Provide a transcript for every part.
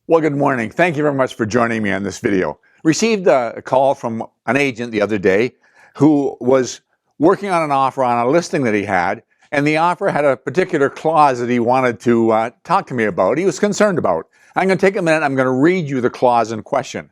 Well, good morning. Thank you very much for joining me on this video. Received a call from an agent the other day who was working on an offer on a listing that he had, and the offer had a particular clause that he wanted to talk to me about. He was concerned about. I'm going to take a minute. I'm going to read you the clause in question.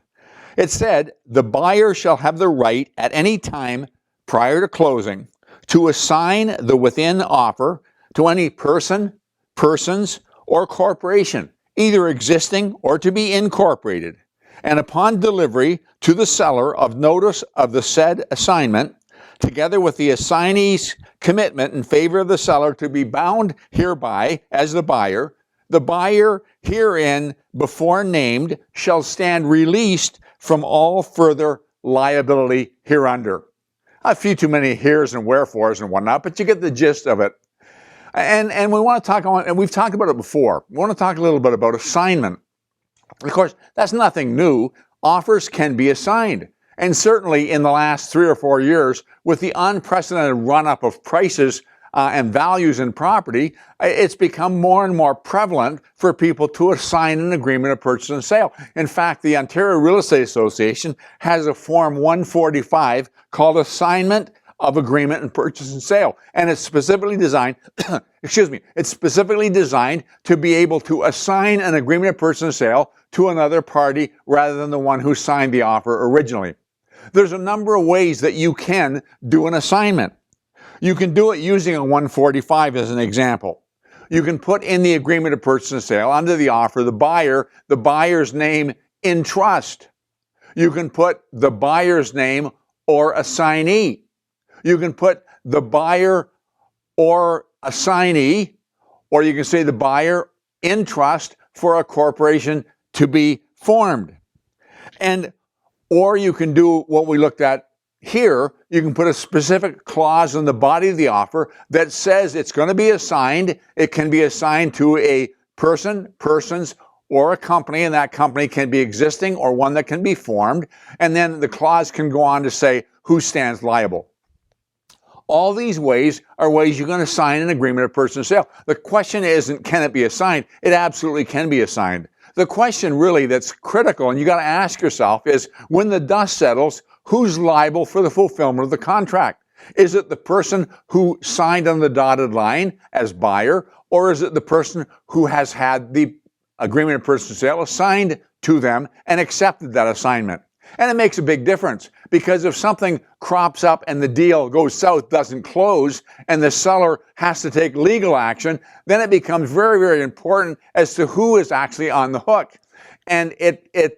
It said, "The buyer shall have the right at any time prior to closing to assign the within offer to any person, persons, or corporation, either existing or to be incorporated, and upon delivery to the seller of notice of the said assignment, together with the assignee's commitment in favor of the seller to be bound hereby as the buyer herein before named shall stand released from all further liability hereunder." A few too many heres and wherefores and whatnot, but you get the gist of it. And we want to talk on, and we've talked about it before. We want to talk a little bit about assignment. Of course, that's nothing new. Offers can be assigned. And certainly in the last 3 or 4 years, with the unprecedented run-up of prices and values in property, it's become more and more prevalent for people to assign an agreement of purchase and sale. In fact, the Ontario Real Estate Association has a Form 145 called Assignment of Agreement and Purchase and Sale. And it's specifically designed, it's specifically designed to be able to assign an agreement of purchase and sale to another party rather than the one who signed the offer originally. There's a number of ways that you can do an assignment. You can do it using a 145 as an example. You can put in the agreement of purchase and sale under the offer the buyer's name in trust. You can put the buyer's name or assignee. You can put the buyer or assignee, or you can say the buyer in trust for a corporation to be formed. Or you can do what we looked at here. You can put a specific clause in the body of the offer that says it's going to be assigned. It can be assigned to a person, persons, or a company, and that company can be existing or one that can be formed. And then the clause can go on to say who stands liable. All these ways are ways you're going to sign an agreement of purchase and sale. The question isn't, can it be assigned? It absolutely can be assigned. The question really that's critical, and you got to ask yourself, is when the dust settles, who's liable for the fulfillment of the contract? Is it the person who signed on the dotted line as buyer, or is it the person who has had the agreement of purchase and sale assigned to them and accepted that assignment? And it makes a big difference, because if something crops up and the deal goes south, doesn't close, and the seller has to take legal action, then it becomes very, very important as to who is actually on the hook. And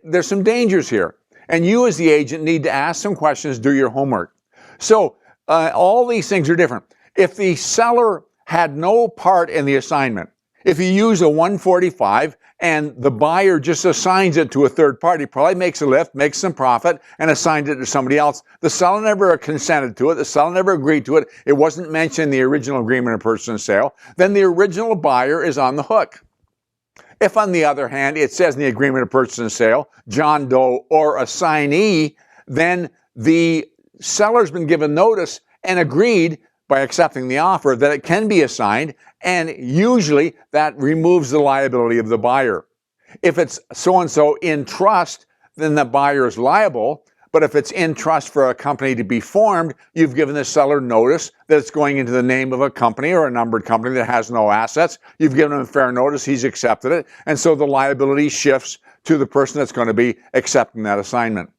there's some dangers here. And you as the agent need to ask some questions, do your homework. So all these things are different. If the seller had no part in the assignment, if you use a 145 and the buyer just assigns it to a third party, probably makes a lift, makes some profit, and assigns it to somebody else. The seller never consented to it. The seller never agreed to it. It wasn't mentioned in the original agreement of purchase and sale. Then the original buyer is on the hook. If, on the other hand, it says in the agreement of purchase and sale, John Doe or assignee, then the seller's been given notice and agreed by accepting the offer that it can be assigned, and usually that removes the liability of the buyer. If it's so-and-so in trust, then the buyer is liable, but if it's in trust for a company to be formed, you've given the seller notice that it's going into the name of a company or a numbered company that has no assets. You've given him fair notice, he's accepted it, and so the liability shifts to the person that's going to be accepting that assignment.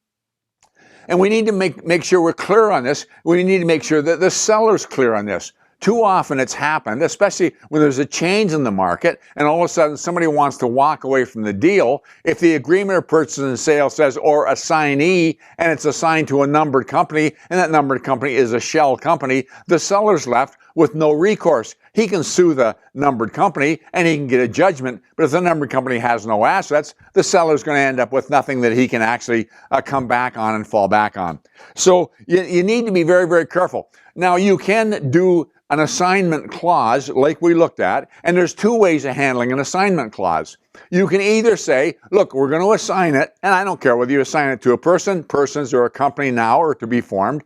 And we need to make sure we're clear on this. We need to make sure that the seller's clear on this. Too often it's happened, especially when there's a change in the market and all of a sudden somebody wants to walk away from the deal. If the agreement of purchase and sale says or assignee and it's assigned to a numbered company and that numbered company is a shell company, the seller's left with no recourse. He can sue the numbered company and he can get a judgment, but if the numbered company has no assets, the seller's going to end up with nothing that he can actually come back on and fall back on. So you need to be very, very careful. Now, you can do an assignment clause like we looked at, and there's two ways of handling an assignment clause. You can either say, look, we're going to assign it, and I don't care whether you assign it to a person, persons, or a company now or to be formed,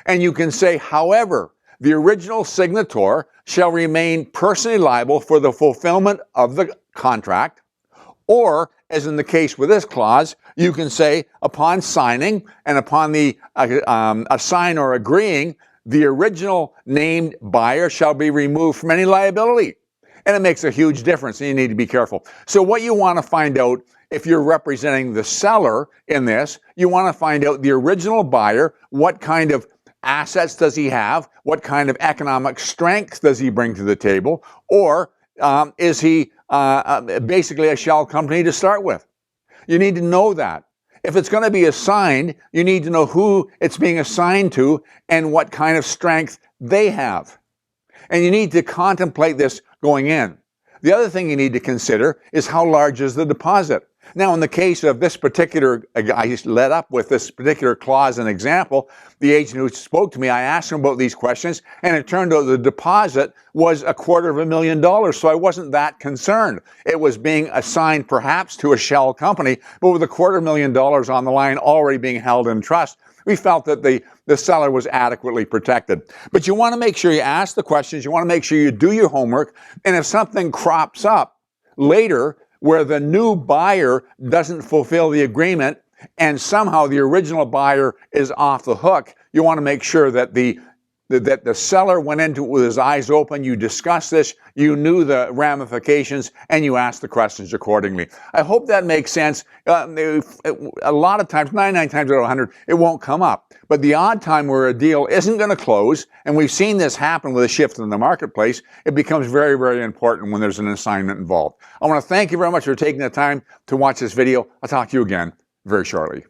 and you can say, however, the original signator shall remain personally liable for the fulfillment of the contract, Or, as in the case with this clause, you can say upon signing and upon the assign or agreeing, the original named buyer shall be removed from any liability. And it makes a huge difference, and you need to be careful. So what you want to find out, if you're representing the seller in this, you want to find out the original buyer, what kind of assets does he have, what kind of economic strength does he bring to the table, or is he basically a shell company to start with? You need to know that. If it's going to be assigned, you need to know who it's being assigned to and what kind of strength they have. And you need to contemplate this going in. The other thing you need to consider is how large is the deposit. Now, in the case of this particular, I led up with this particular clause and example, the agent who spoke to me, I asked him about these questions, and it turned out the deposit was $250,000, so I wasn't that concerned. It was being assigned perhaps to a shell company, but with $250,000 on the line already being held in trust, we felt that the seller was adequately protected. But you want to make sure you ask the questions, you want to make sure you do your homework, and if something crops up later where the new buyer doesn't fulfill the agreement and somehow the original buyer is off the hook, you want to make sure that the seller went into it with his eyes open, you discussed this, you knew the ramifications, and you asked the questions accordingly. I hope that makes sense. A lot of times, 99 times out of 100, it won't come up. But the odd time where a deal isn't going to close, and we've seen this happen with a shift in the marketplace, it becomes very, very important when there's an assignment involved. I want to thank you very much for taking the time to watch this video. I'll talk to you again very shortly.